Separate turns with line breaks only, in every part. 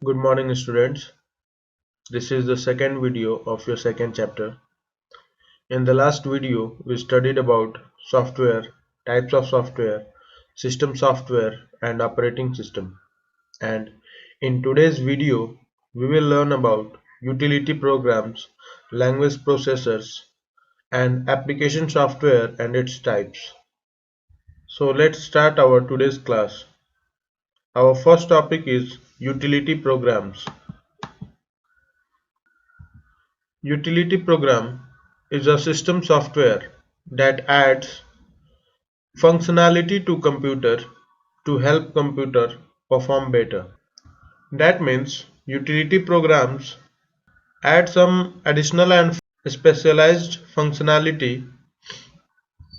Good morning, students. This is the second video of your second chapter. In the last video, we studied about software, types of software, system software, and operating system. And in today's video, we will learn about utility programs, language processors, and application software and its types. So let's start our today's class. Our first topic is utility programs. Utility program is a system software that adds functionality to computer to help computer perform better. That means utility programs add some additional and specialized functionality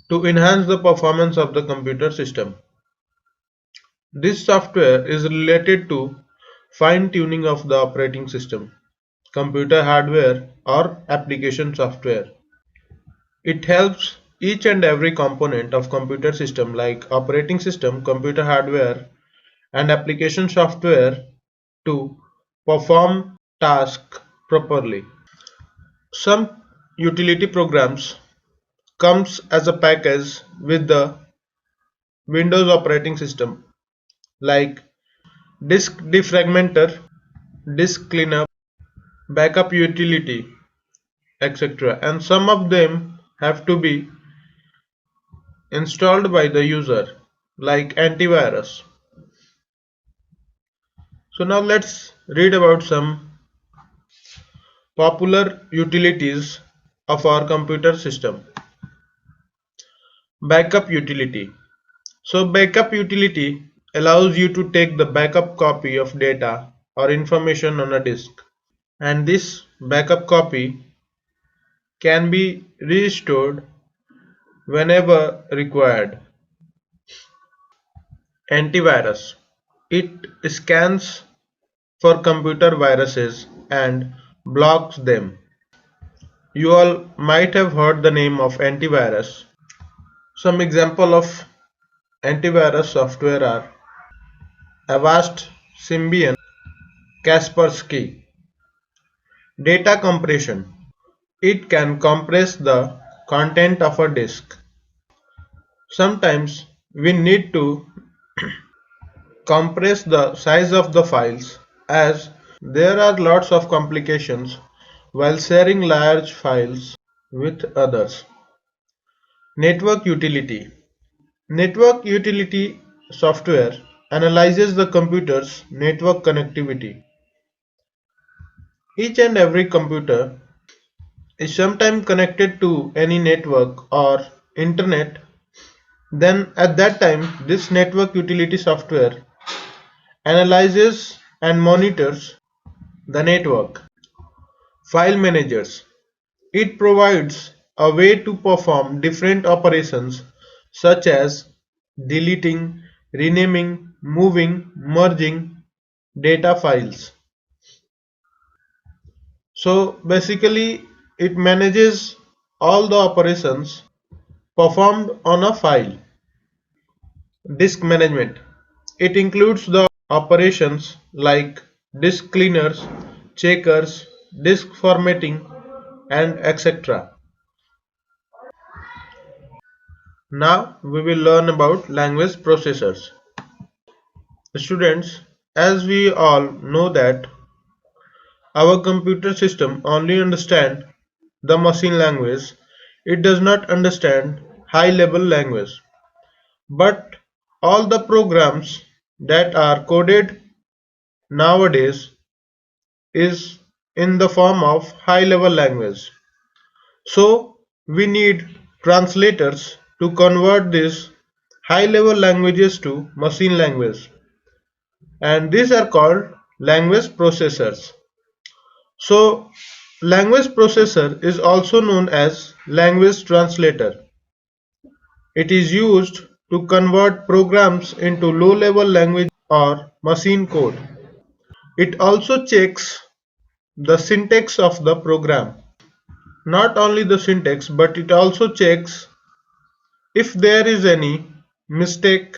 to enhance the performance of the computer system. This software is related to fine-tuning of the operating system, computer hardware or application software. It helps each and every component of computer system like operating system, computer hardware and application software to perform tasks properly. Some utility programs comes as a package with the Windows operating system like disk defragmenter, disk cleanup, backup utility, etc. And some of them have to be installed by the user like antivirus. So now let's read about some popular utilities of our computer system. Backup utility. So backup utility allows you to take the backup copy of data or information on a disk, and this backup copy can be restored whenever required. Antivirus. It scans for computer viruses and blocks them. You all might have heard the name of antivirus. Some example of antivirus software are Avast, Symbian, Kaspersky. Data compression. It can compress the content of a disk. Sometimes we need to compress the size of the files as there are lots of complications while sharing large files with others. Network utility. Network utility software analyzes the computer's network connectivity. Each and every computer is sometimes connected to any network or internet. Then at that time this network utility software analyzes and monitors the network. File managers. It provides a way to perform different operations such as deleting, renaming, moving, merging data files. So basically it manages all the operations performed on a file. Disk management. It includes the operations like disk cleaners, checkers, disk formatting, and etc. Now we will learn about language processors. Students, as we all know that our computer system only understands the machine language, it does not understand high level language. But all the programs that are coded nowadays is in the form of high level language. So we need translators to convert these high level languages to machine language, and these are called language processors. So language processor is also known as language translator. It is used to convert programs into low level language or machine code. It also checks the syntax of the program. Not only the syntax, but it also checks if there is any mistake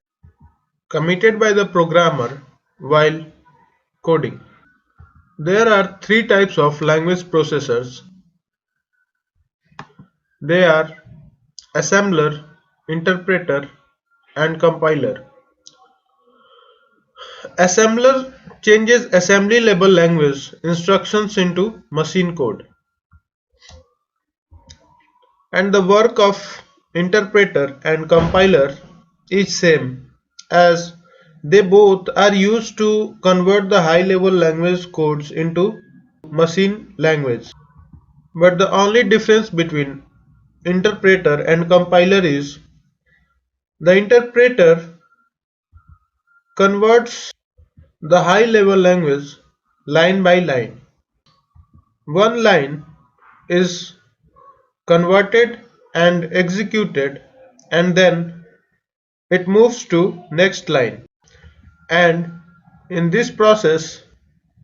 committed by the programmer while coding. There are three types of language processors. They are assembler, interpreter, and compiler. Assembler changes assembly level language instructions into machine code, and the work of interpreter and compiler is same, as they both are used to convert the high level language codes into machine language. But the only difference between interpreter and compiler is the interpreter converts the high level language line by line. One line is converted and executed, and then it moves to next line. And in this process,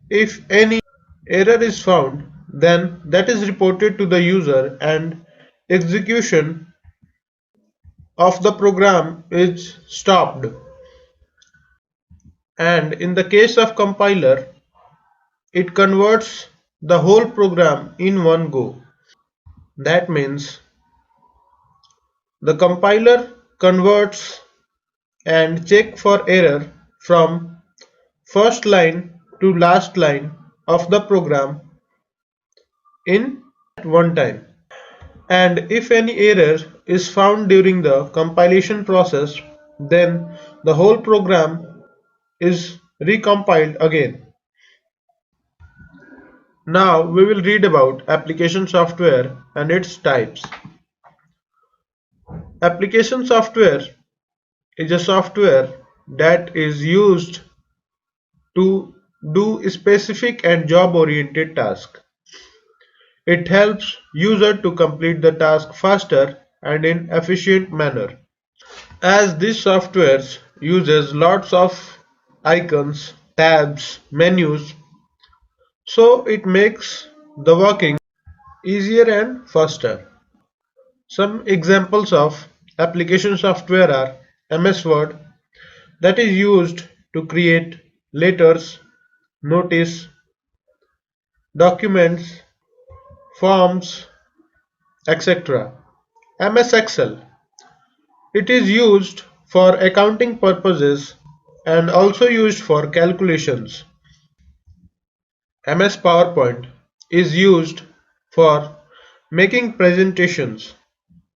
if any error is found, then that is reported to the user and execution of the program is stopped. And in the case of compiler, it converts the whole program in one go. That means the compiler converts and check for error from first line to last line of the program in one time. And if any error is found during the compilation process, then the whole program is recompiled again. Now we will read about application software and its types. Application software is a software that is used to do specific and job-oriented tasks. It helps user to complete the task faster and in efficient manner. As this software uses lots of icons, tabs, menus, so it makes the working easier and faster. Some examples of application software are MS Word, that is used to create letters, notice, documents, forms, etc. MS Excel, it is used for accounting purposes and also used for calculations. MS PowerPoint is used for making presentations,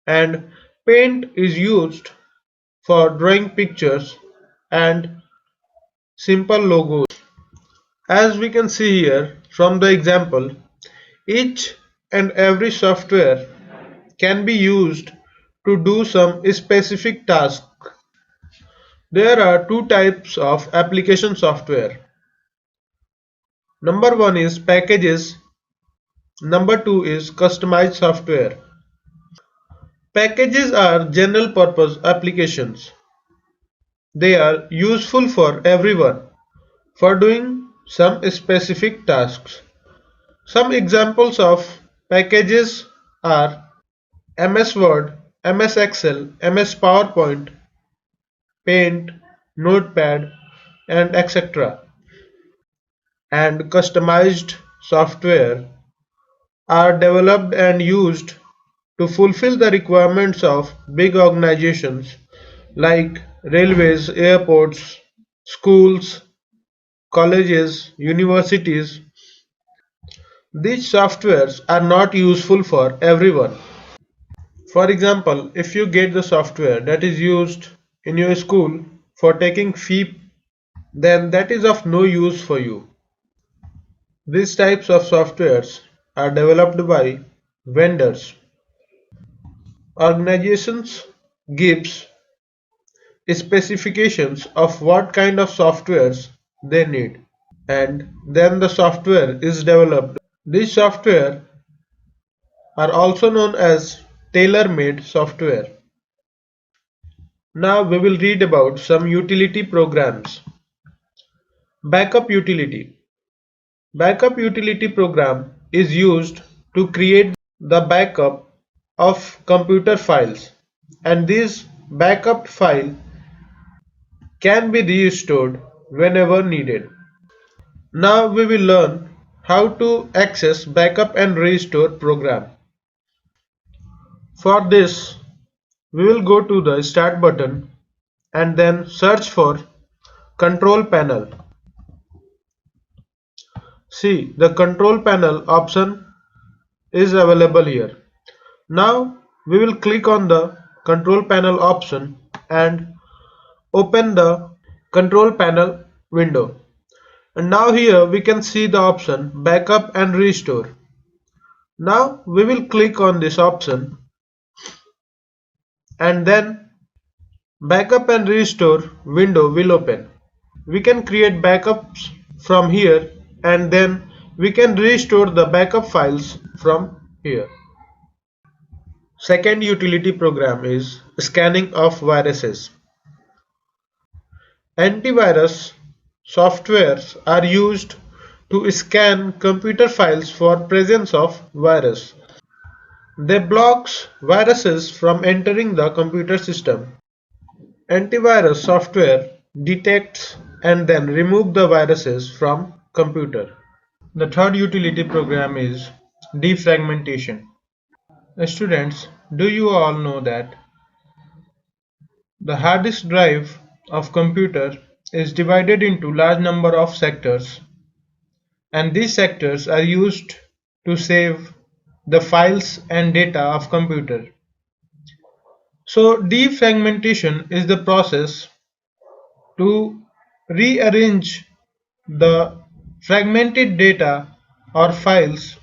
and Paint is used for drawing pictures and simple logos. As we can see here from the example, each and every software can be used to do some specific task. There are two types of application software. Number one is packages. Number two is customized software. Packages are general purpose applications. They are useful for everyone for doing some specific tasks. Some examples of packages are MS Word, MS Excel, MS PowerPoint, Paint, Notepad, and etc. And customized software are developed and used to fulfill the requirements of big organizations like railways, airports, schools, colleges, universities. These softwares are not useful for everyone. For example, if you get the software that is used in your school for taking fee, then that is of no use for you. These types of softwares are developed by vendors. Organizations gives specifications of what kind of softwares they need, and then the software is developed. These software are also known as tailor-made software. Now we will read about some utility programs. Backup utility. Backup utility program is used to create the backup of computer files, and these backup file can be restored whenever needed. Now we will learn how to access backup and restore program. For this, we will go to the Start button and then search for Control Panel. See, the Control Panel option is available here. Now we will click on the Control Panel option and open the Control Panel window. And now here we can see the option Backup and Restore. Now we will click on this option and then Backup and Restore window will open. We can create backups from here and then we can restore the backup files from here. Second utility program is scanning of viruses. Antivirus softwares are used to scan computer files for presence of virus. They blocks viruses from entering the computer system. Antivirus software detects and then remove the viruses from computer. The third utility program is defragmentation. Students, do you all know that the hard disk drive of computer is divided into large number of sectors, and these sectors are used to save the files and data of computer. So defragmentation is the process to rearrange the fragmented data or files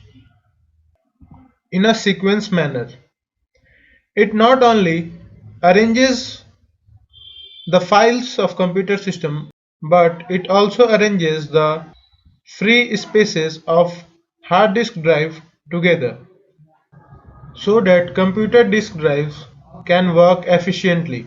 in a sequence manner. It not only arranges the files of computer system, but it also arranges the free spaces of hard disk drive together so that computer disk drives can work efficiently.